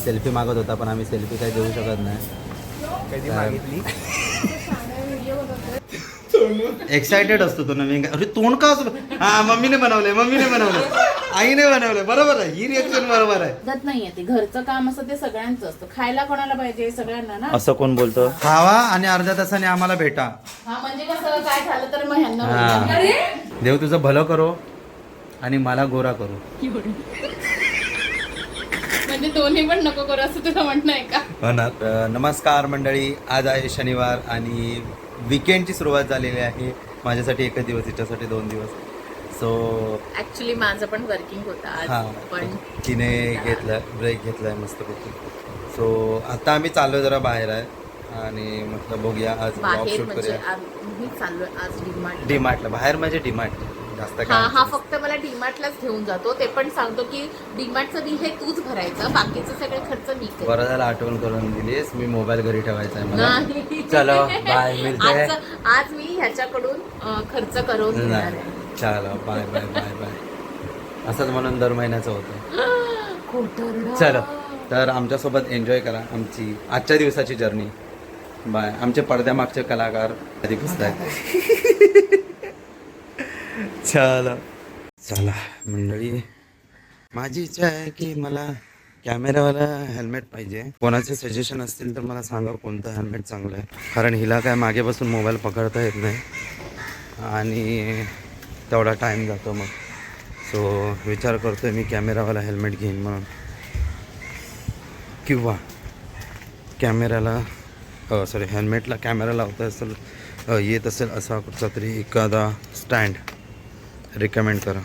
Selfie मागत होता, पण आम्ही सेल्फी काही देऊ शकत नाही. कधी मागितली? एक्साइटेड असतो तो नवीन. अरे तोंड का असं? हा मम्मीने बनवलंय, आईने बनवलंय. बरोबर आहे, ही रिएक्शन बरोबर आहे. जात नाहीये ते घरचं काम असं ते सगळ्यांचं असतं. खायला कोणाला पाहिजे? सगळ्यांना ना. असं कोण बोलतो? खावा आणि अर्ध्या तासाने आम्हाला भेटा. हा म्हणजे कसं काय झालं तर मग ह्यांना हा. बोलूया. अरे देव तुझं भलं करो आणि मला गोरा करू. म्हणजे दोन्ही पण नको करू असं तुला म्हणणं आहे का? हो ना. नमस्कार मंडळी, आज आहे शनिवार आणि विकेंडची सुरुवात झालेली आहे. माझ्यासाठी एकच दिवस, तिच्यासाठी 2 दिवस. सो ऍक्च्युली माझं पण वर्किंग होतं हां, आज पण तिने घेतलं ब्रेक घेतला आहे मस्तपैकी. सो आता आम्ही चाललो जरा बाहेर आहे आणि म्हटलं बघूया आज ब्लॉग बाहेर शूट म्हणजे करूया. मी चाललोय आज डीमार्ट. डीमार्टला. बाहेर म्हणजे डीमार्ट, जास्त हा काय. फक्त मला डीमार्टलाच घेऊन जातो. ते पण सांगतो की डीमार्टचं बिल हे तूच भरायचं, बाकीचं सगळे खर्च मी करेन. बरं झालं आठवण करून दिलीस. मी मोबाईल घरी ठेवायचा आहे मला. नाही. चलो बाय, मिळते. आज मी ह्याच्याकडून खर्च करून घेणार आहे. चलो बाय बाय बाय बाय. असंच म्हणून दर महिन्याचं होतं. खोटरडा. चलो, तर आमच्यासोबत एन्जॉय करा आमची आजच्या दिवसाची जर्नी. बाय. आमचे पडद्यामागचे कलाकार कधी पुसत आहेत. चला चला मंडळी, माझी इच्छा आहे की मला कॅमेरावाला हेल्मेट पाहिजे. कोणाचे सजेशन असतील तर मला सांगा कोणतं हेल्मेट चांगलं आहे. कारण हिला काय मागे बसून मोबाईल पकडता येत नाही आणि तेवढा टाईम जातो मग. सो विचार करतो आहे मी कॅमेरावाला हेल्मेट घेईन म्हणून, किंवा कॅमेराला हेल्मेटला कॅमेरा लावता असेल येत असेल असा कुठचा तरी एखादा स्टँड रिकमेंड करा.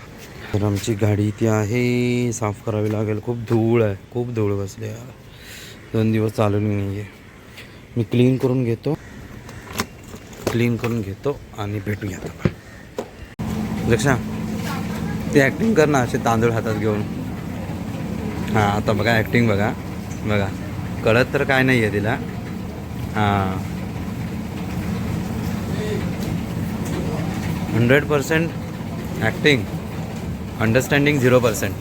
तर आमची गाडी ती आहे, साफ करावी लागेल. खूप धूळ आहे, खूप धूळ बसली यार. 2 दिवस चालवली नाही आहे. मी क्लीन करून घेतो आणि भेटूया आता. लक्षा ते ॲक्टिंग कर ना, असे तांदूळ हातात घेऊन. हां आता बघा ॲक्टिंग बघा, कळत तर काय नाही आहे तिला. हां 100% ॲक्टिंग, अंडरस्टँडिंग 0%.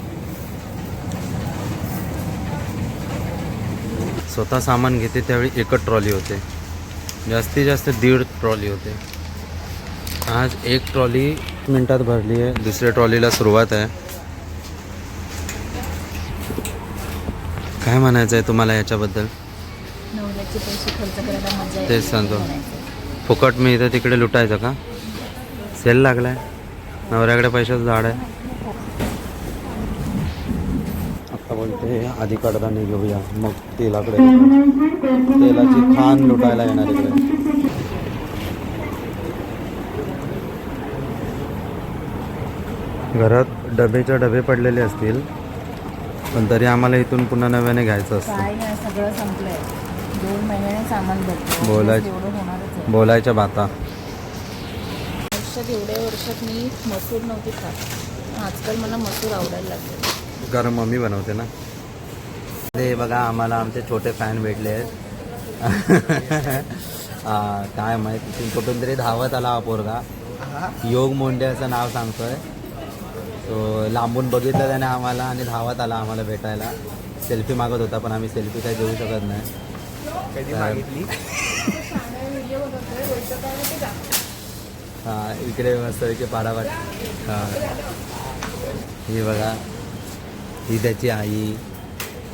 स्वतः सामान घेते त्यावेळी एकच ट्रॉली होते, जास्तीत जास्त 1.5 ट्रॉली होते. आज 1 ट्रॉली मिनटात भरली आहे. दुसऱ्या ट्रॉलीला सुरुवात आहे. काय म्हणायचं आहे तुम्हाला याच्याबद्दल? नवऱ्याचे पैसे खर्च करायला मजा येते. तेच सांगतो, फुकट मी इथं तिकडे लुटायचं का? सेल लागलाय, नवऱ्याकडे पैशाचं झाड आहे. आता बोलते आधी कडधान्य घेऊया, मग तेलाकडे. तेलाची खान लुटायला येणार इकडे. घरात डबेच्या डबे पडलेले असतील, पण तरी आम्हाला इथून पुन्हा नव्याने घ्यायचं असतं. काय नाही, सगळं संपलंय. 2 महिन्याने सामान भरतो. बोलायचं. एवढं होणारच आहे. बोलायच्या बाता. आयुष्यात एवढ्या वर्षात मी मसूर नव्हती खात. आजकाल मला मसूर आवडायला लागले. कारण मम्मी बनवते ना. ते बघा आम्हाला आमचे छोटे फॅन भेटले आहेत. काय माहिती कुठून तरी धावत आला हा पोरगा. योग मोंडे असं नाव सांगतोय. तो लांबून बघितलं त्याने आम्हाला आणि धावत आला आम्हाला भेटायला. सेल्फी मागत होता, पण आम्ही सेल्फी काही देऊ शकत नाही. कधी मागितली? हां इकडे मस्त की पाडापाट. हां ही बघा, ही त्याची आई.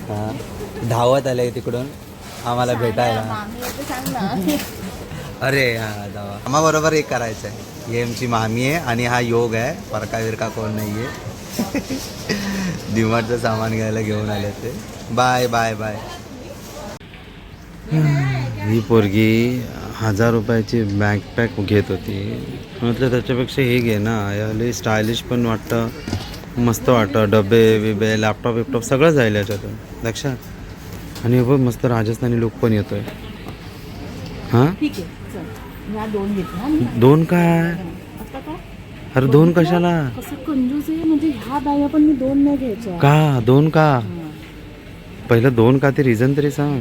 हां धावत आले तिकडून आम्हाला भेटायला. सांग ना. अरे हां धावा. आम्हाबरोबर एक करायचं आहे. ही आमची मामी आहे आणि हा योग आहे. परका विरका कोण नाही आहे. डीमार्टचं सामान घ्यायला घेऊन आले ते. Bye bye bye. ही पोरगी 1000 रुपयाची बॅकपॅक घेत होती. म्हटलं त्याच्यापेक्षा हे घे ना, याला स्टायलिश पण वाटतं, मस्त वाटतं. डबे बिबे लॅपटॉप बिपटॉप सगळं जाईल याच्यातून लक्षात. आणि बघ मस्त राजस्थानी लुक पण येतोय. हां ठीक आहे चल, ह्या 2 घेतल्या मी. 2 काय? आता काय अरे 2 कशाला? कसं कंजूस आहे. म्हणजे ह्या बाया पण मी 2 नाही घ्यायच्या का 2 का? पहिलं 2 का ते रिझन तरी सांग.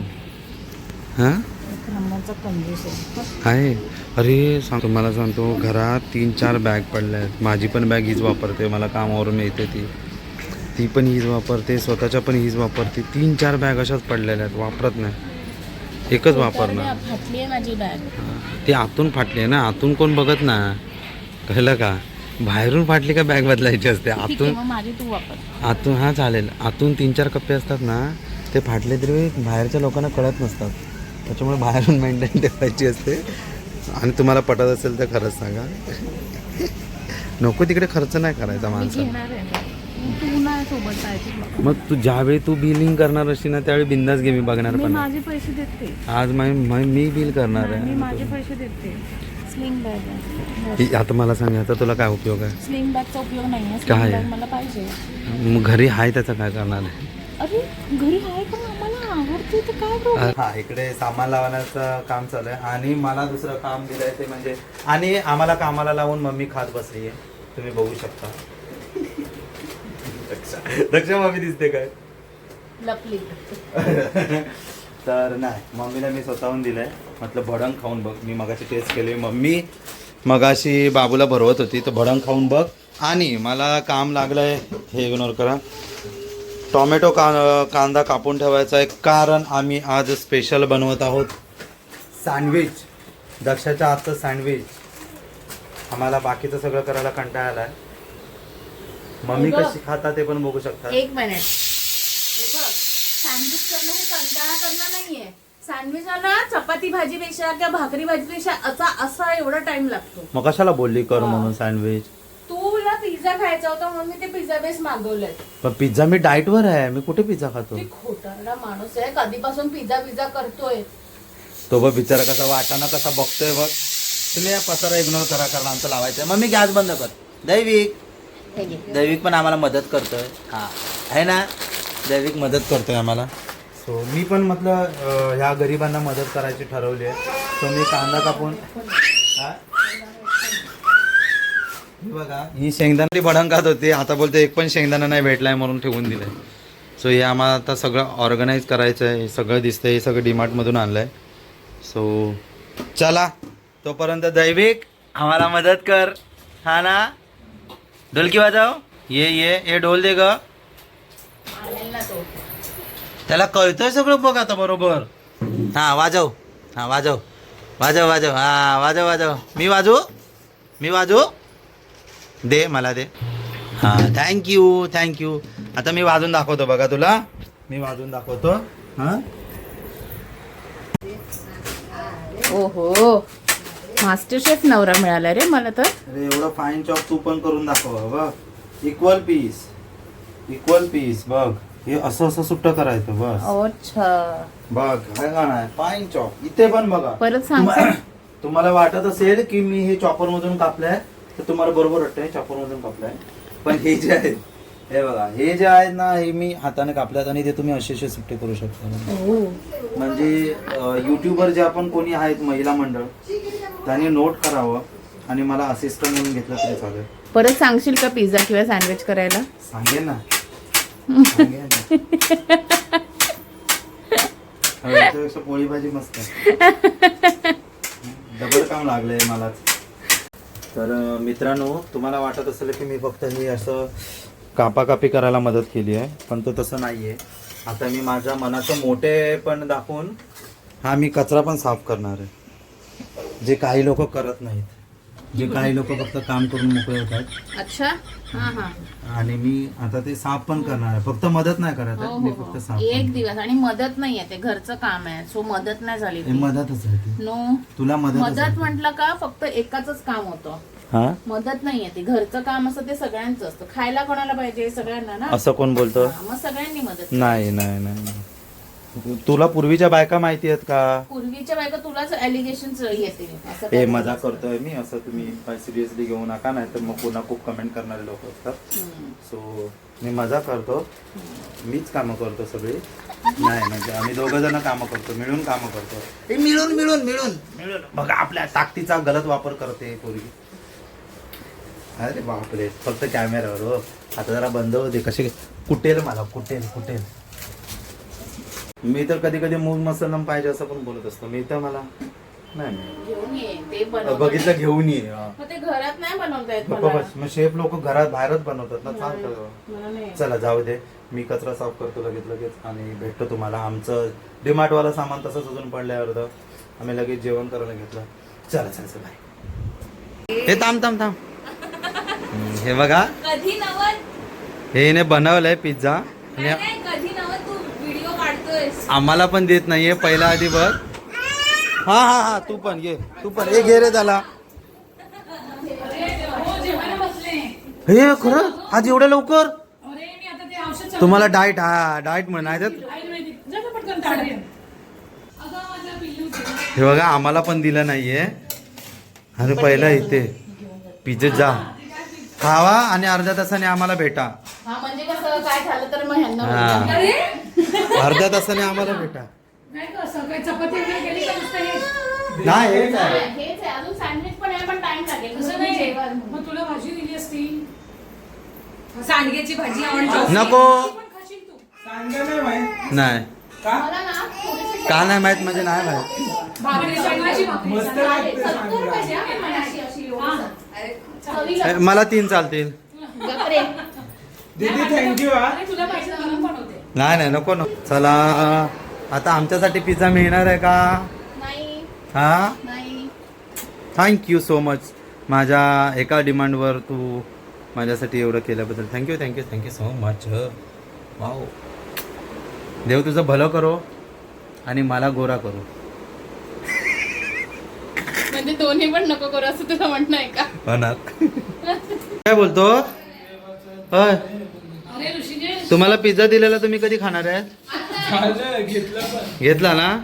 हां एक नंबरचा कंजूस आहे. आहे. अरे तुम्हाला सांगतो, घरात 3-4 बॅग पडल्या आहेत. माझी पण बॅग हीच वापरते, मला कामावरून मिळते ती. ती पण हीच वापरते, स्वतःच्या पण हीच वापरते. 3-4 बॅग अशाच पडलेल्या आहेत, वापरत नाही, एकच वापरणार. फाटली आहे माझी बॅग. ती आतून फाटली आहे ना, आतून कोण बघत ना, कळलं का? बाहेरून फाटली का बॅग बदलायची असते, आतून. माझी तू वापर. आतून हा चालेल. आतून 3-4 कप्पे असतात ना, ते फाटले तरी बाहेरच्या लोकांना कळत नसतात, त्याच्यामुळे बाहेरून मेंटेन ठेवायची असते. आणि तुम्हाला पटत असेल तर खरंच सांगा, नको तिकडे खर्च नाही करायचा माणसाला. तू नाही सोबत जायचं. मग तू ज्यावेळी तू बिलिंग करणार असशील ना, त्यावेळी बिंदास घे, मी बघणार पण. माझे पैसे देते आज मी बिल करणार आहे. माझे पैसे देते. स्लिंग बॅग आहे. आता मला सांग, आता तुला काय उपयोग आहे? स्लिंग बॅगचा उपयोग नाही आहे. काय? बॅग मला पाहिजे. मग घरी आहे त्याचं काय करणार आहे? अरे घरी आहे पण आम्हाला आवडते तर काय प्रॉब्लेम. हा, इकडे सामान लावण्याचं काम चालू आहे आणि मला दुसरं काम दिलंय ते म्हणजे, आणि आम्हाला कामाला लावून मम्मी खात बसली आहे, तुम्ही बघू शकता. दक्षा मम्मी दिसते काय? लपली. तर नाही, मम्मीला मी स्वतःहून दिलंय, म्हटलं भडंग खाऊन बघ. मी मगाशी टेस्ट केली, मम्मी मगाशी बाबूला भरवत होती, तर भडंग खाऊन बघ. आणि मला काम लागलंय, हे इग्नोर करा. टोमॅटो कांदा कापून ठेवायचा आहे, कारण आम्ही आज स्पेशल बनवत आहोत सँडविच. दक्षाच्या हातचं सँडविच. आम्हाला बाकीचं सगळं करायला कंटाळा आलाय. मम्मी कशी खाता ते पण बघू शकता. एक मिनिट. सँडविच करणं हे कंटाळा करणं नाहीये. सँडविच ना चपाती भाजीपेक्षा किंवा भाकरी भाजीपेक्षा असा एवढा टाइम लागतो. मग कशाला बोलली कर म्हणून सँडविच? तुला पिझ्झा खायचा होता म्हणून मी ते पिझ्झा बेस मागवलंय. पण पिझ्झा मी डाएटवर आहे, मी कुठे पिझ्झा खातो? ती खोटारडा माणूस आहे, कधीपासून पिझ्झा करतोय. तो बघ बिचारा कसा वाटाणा कसा बघतोय बघ. तुम्ही या पसारा इग्नोर करा, कारण आमचं लावायचं. मम्मी गॅस बंद कर. दैविक पण आम्हाला मदत करतोय. हा आहे ना, दैविक मदत करतोय आम्हाला. सो मी पण म्हटलं ह्या गरिबांना मदत करायची ठरवली आहे. सो मी कांदा कापून, बघा ही शेंगदाणा भडंग खात होती, आता बोलते एक पण शेंगदाणा नाही भेटलाय म्हणून ठेवून दिलंय. सो हे आम्हाला आता सगळं ऑर्गनाईज करायचं आहे. हे सगळं दिसतंय, हे सगळं डीमार्टमधून आणलंय. सो चला, तोपर्यंत दैविक आम्हाला मदत कर. हा ना, ढोलकी वाजव. ये ढोल दे ग. त्याला कळतंय सगळं बघ आता बरोबर. हा वाजव, हा वाजव वाजव वाजव, हा वाजव वाजव. मी वाजू दे, मला दे. हां थँक्यू. आता मी वाजून दाखवतो बघा तुला, मी वाजून दाखवतो. हां ओहो, मास्टर शेफ नवरा मिळाला रे मला तर. अरे एवढं फाईन चॉप तू पण करून दाखव बघ. इक्वल पीस बघ. हे असं सुट्ट करायचं बस. अच्छा बघ काय गाणं फाईन चॉप. इथे पण बघा. परत सांग. तुम्हाला वाटत असेल की मी हे चॉपर मधून कापलंय, तर तुम्हाला बरोबर वाटतंय चॉपर मधून कापलंय. पण हे जे आहेत, हे बघा, हे जे आहेत ना, हे मी हाताने कापल्यात आणि ते तुम्ही असे सुट्टे करू शकता. म्हणजे युट्यूबर जे आपण कोणी आहेत महिला मंडळ, त्यांनी नोट करावं आणि मला असिस्टंट म्हणून घेतलं तरी चालेल. परत सांगशील का पिझ्झा किंवा सँडविच करायला? सांगेन ना. पोळी भाजी मस्त डबल काम लागलंय मला. तर मित्रांनो, तुम्हाला वाटत असेल की मी फक्त हे असं कापाकापी करायला मदत केली आहे, पण तो तसं नाहीये. आता मी माझ्या मनाचं मोठेपण दाखवून हा मी कचरा पण साफ करणार आहे, जे काही लोक करत नाहीत. जे काही लोक फक्त काम करून मोकळे होतात. अच्छा. आणि मी आता ते साफ पण करणार आहे, फक्त मदत नाही करत आहे, मी फक्त साफ. एक दिवस आणि मदत नाही आहे, ते घरचं काम आहे. सो मदत नाही झाली. मदतच आहे ती. नो, तुला मदत म्हटलं का फक्त एकाच काम होतं. हा, मदत नाहीये, ते घरचं काम असतं, ते सगळ्यांचं असतं. खायला कोणाला पाहिजे? सगळ्यांना ना. असं कोण बोलतो? मग सगळ्यांनी मदत. नाही. तुला पूर्वीच्या बायका माहिती आहेत का? पूर्वीच्या बायका तुलाच एलिगेशन येते. हे मजा करतोय मी, असं तुम्ही सिरियसली घेऊ नका, नाही तर मग पुन्हा खूप कमेंट करणारे लोक असतात. सो मी मजा करतो, मीच कामं करतो सगळी. नाही म्हणजे आम्ही दोघं जण कामं करतो, मिळून कामं करतो. मिळून बघा, आपल्या ताकदीचा गलत वापर करते पूर्वी. अरे बापरे, फक्त कॅमेरावर हो. आता जरा बंद होते. कसे कुटेल मला, कुटेल. मी तर कधी मूग मसाला पाहिजे असं पण बोलत असतो. मी तर मला नाही घेऊन ये ते बनवतात. बघितलं घेऊन ये हा. मग ते घरात नाही बनवता येत नको मला. बस मग शेफ लोक घरात बाहेरच बनवतात ना चालतं. मला नाही. चला जाऊ दे मी कचरा साफ करतो लगेच आणि भेटतो तुम्हाला. आमचं डीमार्ट वाला सामान तसंच अजून पडलंय अर्ध. आम्ही लगेच जेवण करायला घेतलं. चला चला बाय. हे थांब हे बघा कधी नवल हे हिने बनवलंय पिझ्झा आणि नाही, कधी नवल तू व्हिडिओ काढतोयस. आम्हाला पण देत नाहीये. पहिला आधी बघ. हा तू पण घे हे घे रे त्याला. हे खरं आज एवढ्या लवकर तुम्हाला डाएट म्हणायचं. हे बघा आम्हाला पण दिलं नाहीये. अरे पहिला इथे पिझ्झा जा खावा आणि अर्ध्या तासाने आम्हाला भेटा. हा म्हणजे कसं काय झालं तर मग ह्यांना हा. बोलू. अर्ध्या तासाने आम्हाला भेटा. नाही का, सकाळी चपाती वगैरे केली का नुसतं हेच? नाही हेच आहे. हेच आहे, अजून सँडविच पण आहे पण टाइम लागेल. असं नाही. जेवण. मग तुला भाजी दिली असती सांडग्याची भाजी आवडते. नको पण खाशील तू. सांगा नाही माहित नाही मला ना थोडीशी का नाही माहित म्हणजे नाही माहित. भाकरी सांगायची भाकरी. मस्त लागते 70 पाहिजे हा, मला अशी अशी एवढीच. चवीला. मला 3 चालतील. गप्रे. दीदी थँक्यू हा. अरे तुला पाहिजे गरम बनवते. नाही नको चला आता आमच्यासाठी पिझ्झा मिळणार आहे का. नाही हा नाही. Thank you so much. माझ्या एका डिमांडवर तू माझ्यासाठी एवढं केल्याबद्दल थँक्यू सो मच. वाव देव तुझं भलं करो आणि मला गोरा करो. म्हणजे दोन्ही पण नको करू असं तुला म्हणणं आहे का? होणार काय बोलतो. होय अरे ऋषीने तुम्हाला पिझ्झा दिलेला तुम्ही कधी खाणार आहे. झालं घेतलं पण. घेतला ना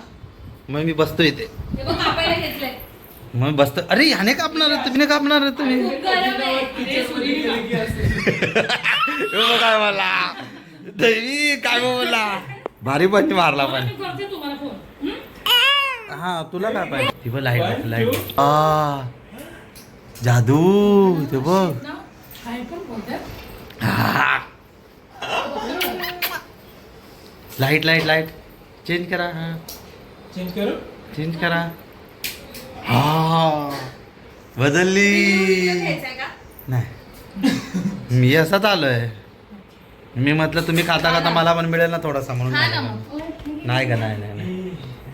मग मी बसतो इथे. हे बघ कापायला घेतलंय. मग बसतो. अरे ह्याने कापणार आहे, तुम्ही कापणार आहे तुम्ही. गरम आहे. अरे सोनी गेली की असते. काय बोला देवी काय बोला भारी पण मारला पण. मी करते तुम्हाला फोन. हा तुला काय पाहिजे. ती बघ लाईट जादू ते बघ. काय पण बोलतात. लाईट चेंज करा. हा चेंज करू. चेंज करा. हा बदलली घ्यायचंय का? नाही मी असाच आलोय. मी म्हटलं तुम्ही खाता खाता मला पण मिळेल ना थोडासा म्हणून. हा ना मग. नाही का नाही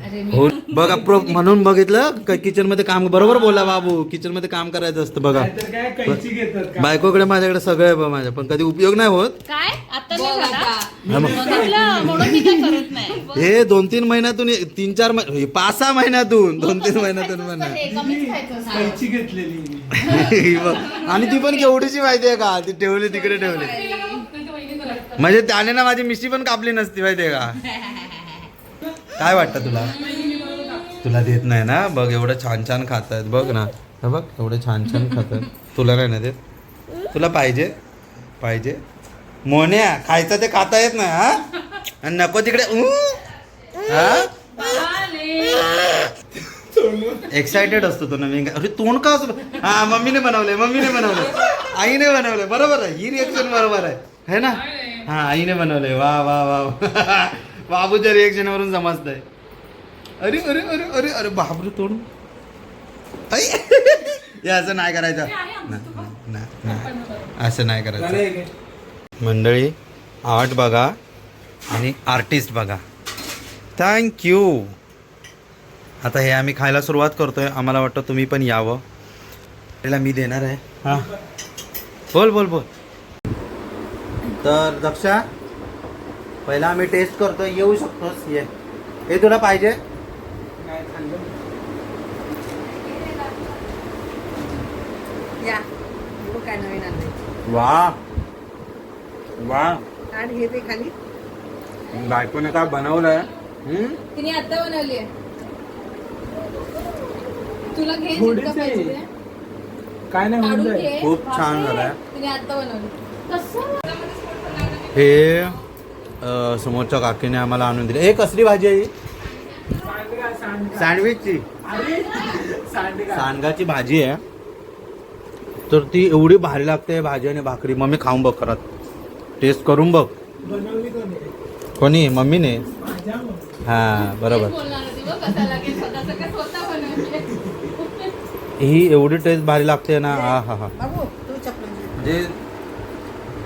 अरे मी हो बघ म्हणून बघितलं किचन मध्ये काम. बरोबर बोला बाबू किचन मध्ये काम करायचं असतं बघा. नाहीतर काय कैची घेतात का. बायकोकडे माझ्याकडे सगळं आहे बघ माझ्या पण कधी उपयोग नाही होत. काय आता नाही झाला हा मग. बघितलं म्हणून मी काय करत नाही. हे 2-3 महिन्यातून 3-4 5-6 महिन्यातून 2-3 महिन्यातून म्हणा. हे कमीच खायचं असतं. कैची घेतलेली. आणि ती पण केवढीची माहितीये का ती ठेवली तिकडे ठेवली. नाही तर वहिनी करत. म्हणजे त्याने ना माझी मिशी पण कापली नसती माहितीये का. काय वाटतं तुला देत नाही ना. बघ एवढं छान खातायत बघ ना. हे बघ एवढं छान खातात. तुला नाही ना देत. तुला पाहिजे मोन्या खायचं ते खाता येत नाही हा. आणि नको तिकडे एक्साइटेड असतो तो नवीन. अरे तोंड का असं. हा मम्मीने बनवलंय आईने बनवलंय. बरोबर आहे ही रिएक्शन बरोबर आहे ना. हा आईने बनवलंय. वा बाबूच्या रिएक्शन वरून समजतंय. अरे अरे अरे अरे अरे बापरे तोंड. हे असं नाही करायचं. नाही असं नाही करायचं. मंडळी आर्ट बघा आणि आर्टिस्ट बघा. थँक्यू. आता हे आम्ही खायला सुरुवात करतोय. आम्हाला वाटतं तुम्ही पण यावं. त्याला मी देणार आहे. हां बोल. तर दक्षा पहिला आम्ही टेस्ट करतोय. येऊ शकतोस ये. हे तुला पाहिजे. काय खाल्लं. या बघ काय नवीन आणलंय. वा आणि हे ते खाली बायकोने काय बनवलंय. तिने आता बनवली आहे. तुला घे थोडीच जितकं आहे. पाहिजे ते. काय नाही होऊन काढून जाईल. घे. खूप छान झालाय. तिने आता बनवली. कसं हे समोरच्या काकीने आम्हाला आणून दिले. हे कसली भाजी आहे ही? सँडविचची सांडगाची भाजी आहे. तर ती एवढी भारी लागते भाजी आणि भाकरी. मग मी खाऊन बघ करत टेस्ट करून बघ. बनवली कोणी. कोणी मम्मीने माझ्या मुळे. हा बरोबर. बोलणार होती बघ कसा लागेल स्वतःचं काय स्वतः बनवले. ही एवढी टेस्ट भारी लागते ना. हा हा हा. बाबू तू चपला म्हणजे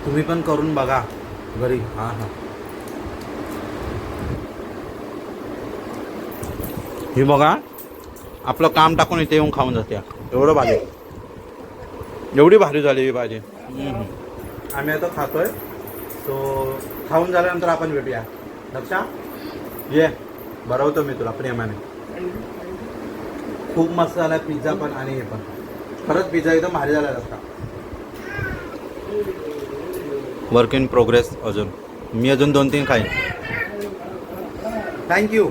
तुम्ही पण करून बघा घरी. हा हा. ही बघा आपलं काम टाकून इथे येऊन खाऊन जाते. एवढं भारी, एवढी भारी झाली ही भाजी. आम्ही आता खातोय. तो खाऊन झाल्यानंतर आपण भेटूया. लक्षात ये, बरवतो मी तुला प्रेमाने. खूप मस्त झालाय पिझ्झा पण आणि हे पण. खरंच पिझ्झा एकदम भारी झाला असता. Work in progress. अजून मी अजून 2-3 खाईन. Thank you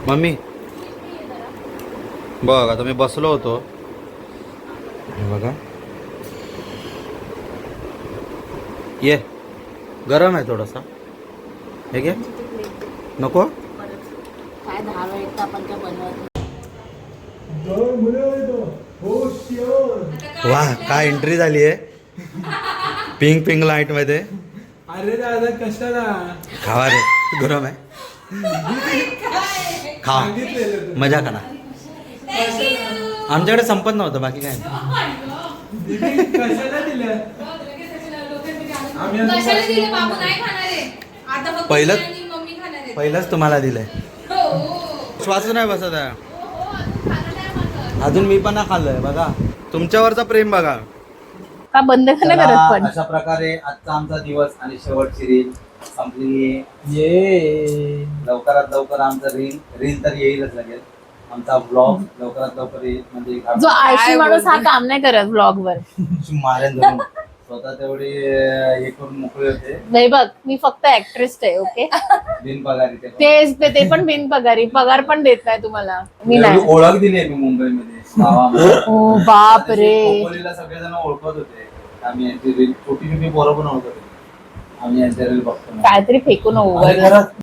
mummy. बघ आता मी बसलो होतो. हे बघा ये, गरम आहे थोडासा. हे घे. नको काय 10 वेळेत आपण काय बनवत. दोन मुलं होतो. हो शिओर. वा काय एंट्री झाली आहे पिंक पिंक लाईट मध्ये. अरे दादा कशाला खावा रे, गरम आहे. खा, सांगितलेलं तू. मजा करा. आमच्याकडे संपत नव्हतं बाकी काय. दीदी कशाला दिलं. आम्ही आता कशाला दिले बाबू नाही खाणार आहे. आता फक्त पहिलं- मी आणि मम्मी खाणार आहे. पहिलंच तुम्हाला दिलंय. हो. श्वास नाही बसत आहे. अजून खाणं नाही माझं. अजून मी पण नाही खाल्लंय. बघा तुमच्यावरचा प्रेम बघा. का बंद का नाही करत पण. अशा प्रकारे आजचा आमचा दिवस आणि शेवटची रील संपली. ये लवकरात लवकर आमचं रील तर येईलच लगेच. आमचा ब्लॉग लवकरात लवकर येईल. म्हणजे जो आळशी माणूस हा काम नाही करत ब्लॉग वर. मारेन धरून. स्वतः तेवढी हे करून मोकळे होते. नाही बघ मी फक्त ऍक्ट्रेस आहे. ओके बिनपगारी ते पण. ते पण बिनपगारी. पगार पण देत नाही तुम्हाला. मी एवढी नाही. ओळख दिली आहे मी मुंबईमध्ये गावामध्ये. ओ बाप रे. खोपोलीला सगळेजण ओळखत होते. आम्ही यांची रील छोटी छोटी पोरं पण ओळखत होते. आम्ही यांच्या रील बघतो. काहीतरी फेकू नको अरे वर. खरंच.